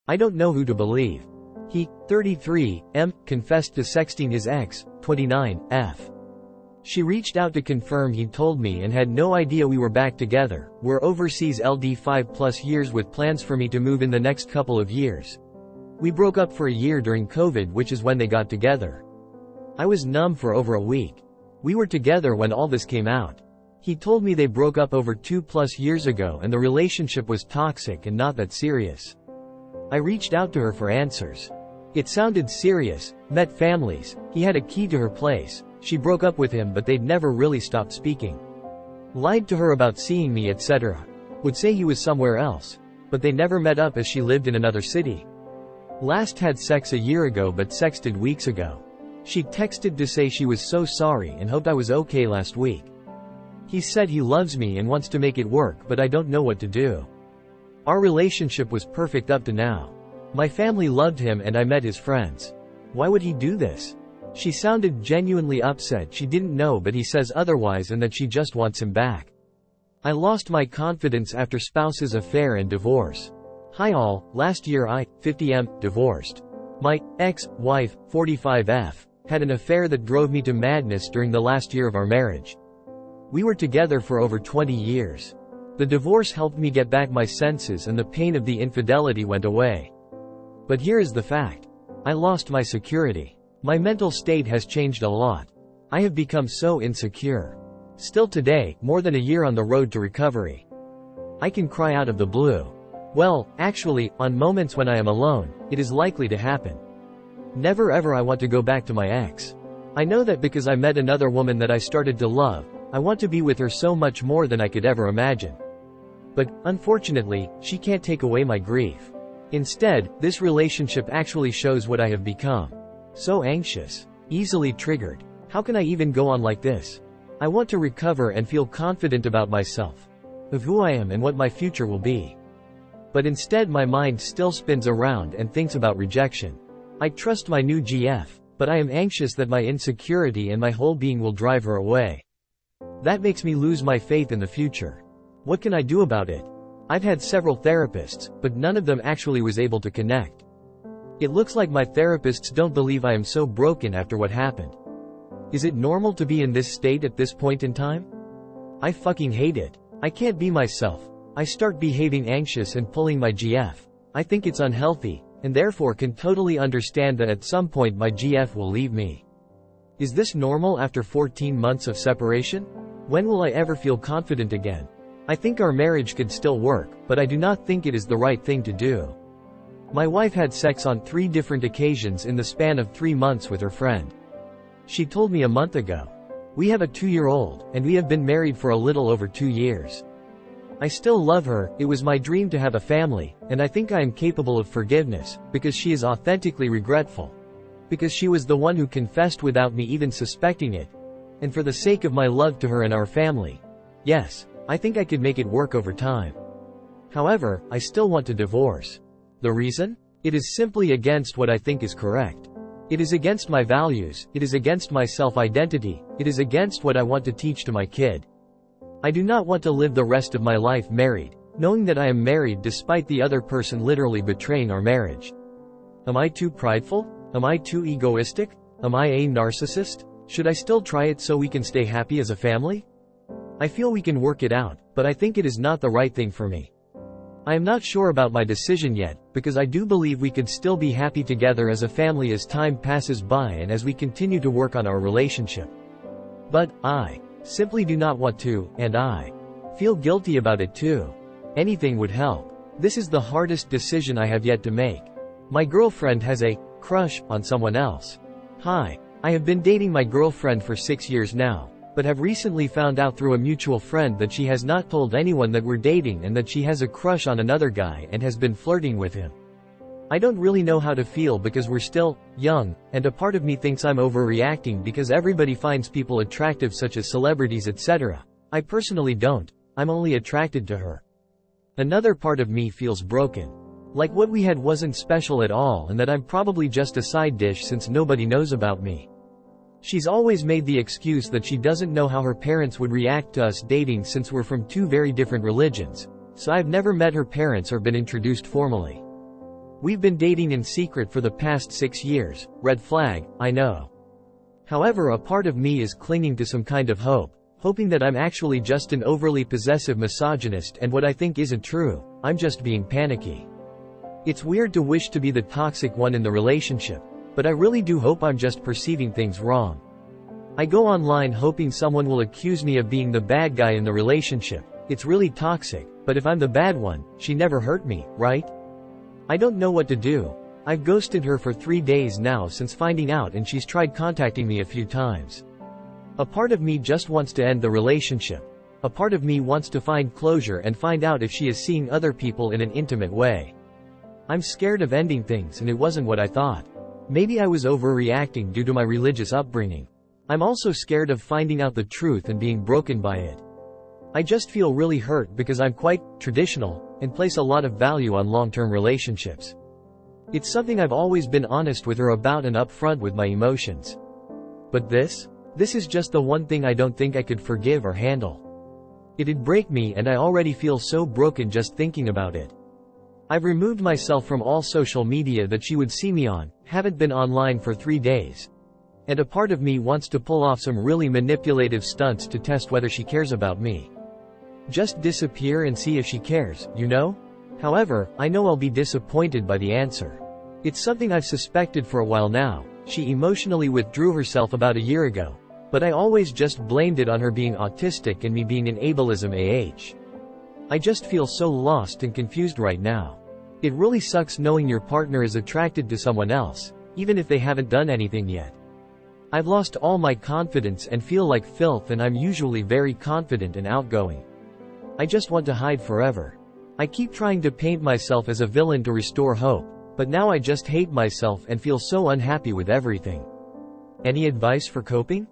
I don't know who to believe. He, 33, M, confessed to sexting his ex, 29, F. She reached out to confirm he'd told me and had no idea we were back together. We're overseas LD 5+ years with plans for me to move in the next couple of years. We broke up for a year during COVID, which is when they got together. I was numb for over a week. We were together when all this came out. He told me they broke up over 2+ years ago and the relationship was toxic and not that serious. I reached out to her for answers. It sounded serious, met families, he had a key to her place. She broke up with him but they'd never really stopped speaking. Lied to her about seeing me, etc. Would say he was somewhere else. But they never met up as she lived in another city. Last had sex a year ago but sexted weeks ago. She texted to say she was so sorry and hoped I was okay last week. He said he loves me and wants to make it work but I don't know what to do. Our relationship was perfect up to now. My family loved him and I met his friends. Why would he do this? She sounded genuinely upset. She didn't know but he says otherwise and that she just wants him back. I lost my confidence after spouse's affair and divorce. Hi all, last year I, 50M, divorced. My ex-wife, 45F, had an affair that drove me to madness during the last year of our marriage. We were together for over 20 years. The divorce helped me get back my senses and the pain of the infidelity went away. But here is the fact. I lost my security. My mental state has changed a lot. I have become so insecure. Still today, more than a year on the road to recovery. I can cry out of the blue. Well, actually, on moments when I am alone, it is likely to happen. Never ever I want to go back to my ex. I know that because I met another woman that I started to love, I want to be with her so much more than I could ever imagine. But, unfortunately, she can't take away my grief. Instead, this relationship actually shows what I have become. So anxious. Easily triggered. How can I even go on like this? I want to recover and feel confident about myself. Of who I am and what my future will be. But instead my mind still spins around and thinks about rejection. I trust my new GF, but I am anxious that my insecurity and my whole being will drive her away. That makes me lose my faith in the future. What can I do about it? I've had several therapists, but none of them actually was able to connect. It looks like my therapists don't believe I am so broken after what happened. Is it normal to be in this state at this point in time? I fucking hate it. I can't be myself. I start behaving anxious and pulling my GF. I think it's unhealthy, and therefore can totally understand that at some point my GF will leave me. Is this normal after 14 months of separation? When will I ever feel confident again? I think our marriage could still work, but I do not think it is the right thing to do. My wife had sex on 3 different occasions in the span of 3 months with her friend. She told me a month ago. We have a 2-year-old, and we have been married for a little over 2 years. I still love her. It was my dream to have a family, and I think I am capable of forgiveness, because she is authentically regretful. Because she was the one who confessed without me even suspecting it. And for the sake of my love to her and our family. Yes, I think I could make it work over time. However, I still want to divorce. The reason? It is simply against what I think is correct. It is against my values, it is against my self-identity, it is against what I want to teach to my kid. I do not want to live the rest of my life married, knowing that I am married despite the other person literally betraying our marriage. Am I too prideful? Am I too egoistic? Am I a narcissist? Should I still try it so we can stay happy as a family? I feel we can work it out, but I think it is not the right thing for me. I am not sure about my decision yet, because I do believe we could still be happy together as a family as time passes by and as we continue to work on our relationship. But, I simply do not want to, and I feel guilty about it too. Anything would help. This is the hardest decision I have yet to make. My girlfriend has a crush on someone else. Hi. I have been dating my girlfriend for 6 years now, but have recently found out through a mutual friend that she has not told anyone that we're dating and that she has a crush on another guy and has been flirting with him. I don't really know how to feel because we're still young, and a part of me thinks I'm overreacting because everybody finds people attractive such as celebrities, etc. I personally don't. I'm only attracted to her. Another part of me feels broken. Like what we had wasn't special at all and that I'm probably just a side dish since nobody knows about me. She's always made the excuse that she doesn't know how her parents would react to us dating since we're from 2 very different religions, so I've never met her parents or been introduced formally. We've been dating in secret for the past 6 years. Red flag, I know. However, a part of me is clinging to some kind of hope, hoping that I'm actually just an overly possessive misogynist and what I think isn't true. I'm just being panicky. It's weird to wish to be the toxic one in the relationship, but I really do hope I'm just perceiving things wrong. I go online hoping someone will accuse me of being the bad guy in the relationship. It's really toxic, but if I'm the bad one, she never hurt me, right? I don't know what to do. I've ghosted her for 3 days now since finding out, and she's tried contacting me a few times. A part of me just wants to end the relationship. A part of me wants to find closure and find out if she is seeing other people in an intimate way. I'm scared of ending things, and it wasn't what I thought. Maybe I was overreacting due to my religious upbringing. I'm also scared of finding out the truth and being broken by it. I just feel really hurt because I'm quite traditional and place a lot of value on long-term relationships. It's something I've always been honest with her about and upfront with my emotions. But this is just the one thing I don't think I could forgive or handle. It'd break me, and I already feel so broken just thinking about it. I've removed myself from all social media that she would see me on, haven't been online for 3 days. And a part of me wants to pull off some really manipulative stunts to test whether she cares about me. Just disappear and see if she cares, you know? However, I know I'll be disappointed by the answer. It's something I've suspected for a while now. She emotionally withdrew herself about a year ago, but I always just blamed it on her being autistic and me being in ableism AH. I just feel so lost and confused right now. It really sucks knowing your partner is attracted to someone else, even if they haven't done anything yet. I've lost all my confidence and feel like filth, and I'm usually very confident and outgoing. I just want to hide forever. I keep trying to paint myself as a villain to restore hope, but now I just hate myself and feel so unhappy with everything. Any advice for coping?